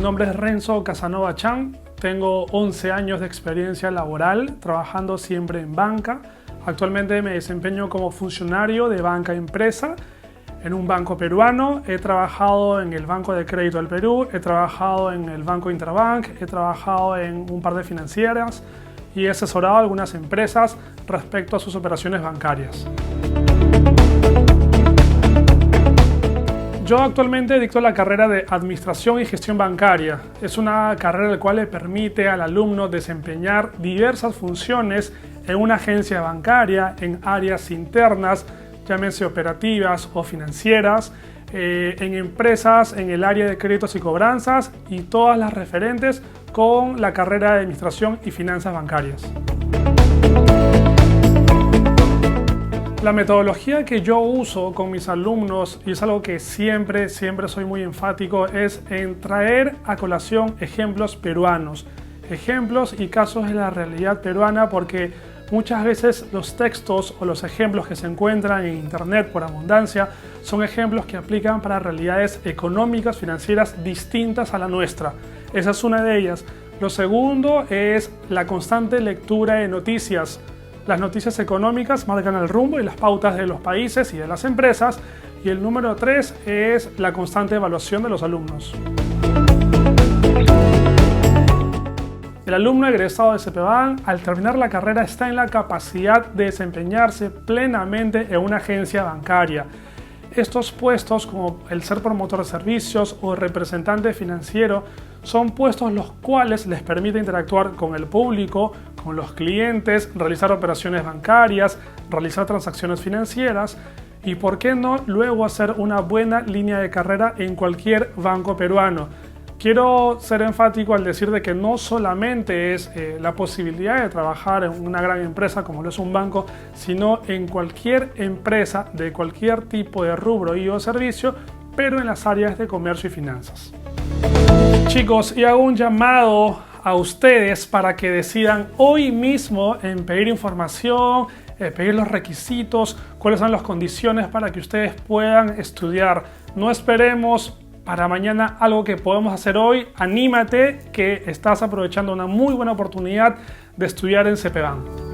nombre es Renzo Casanova Chan, tengo 11 años de experiencia laboral trabajando siempre en banca. Actualmente me desempeño como funcionario de banca empresa en un banco peruano. He trabajado en el Banco de Crédito del Perú, he trabajado en el Banco Intrabank, he trabajado en un par de financieras y he asesorado a algunas empresas respecto a sus operaciones bancarias. Yo actualmente dicto la carrera de Administración y Gestión Bancaria. Es una carrera la cual le permite al alumno desempeñar diversas funciones en una agencia bancaria, en áreas internas, llámense operativas o financieras, en empresas en el área de créditos y cobranzas y todas las referentes con la carrera de Administración y Finanzas Bancarias. La metodología que yo uso con mis alumnos, y es algo que siempre soy muy enfático, es en traer a colación ejemplos peruanos, ejemplos y casos de la realidad peruana, porque muchas veces los textos o los ejemplos que se encuentran en internet por abundancia son ejemplos que aplican para realidades económicas, financieras distintas a la nuestra. Esa es una de ellas. Lo segundo es la constante lectura de noticias. Las noticias económicas marcan el rumbo y las pautas de los países y de las empresas. Y el número 3 es la constante evaluación de los alumnos. El alumno egresado de CEPEBAN, al terminar la carrera, está en la capacidad de desempeñarse plenamente en una agencia bancaria. Estos puestos, como el ser promotor de servicios o representante financiero, son puestos los cuales les permite interactuar con el público, con los clientes, realizar operaciones bancarias, realizar transacciones financieras y, por qué no, luego hacer una buena línea de carrera en cualquier banco peruano. Quiero ser enfático al decir de que no solamente es la posibilidad de trabajar en una gran empresa como lo es un banco, sino en cualquier empresa de cualquier tipo de rubro y o servicio, pero en las áreas de comercio y finanzas. Chicos, y hago un llamado a ustedes para que decidan hoy mismo en pedir información, pedir los requisitos, cuáles son las condiciones para que ustedes puedan estudiar. No esperemos para mañana algo que podemos hacer hoy. Anímate, que estás aprovechando una muy buena oportunidad de estudiar en CEPEBAN.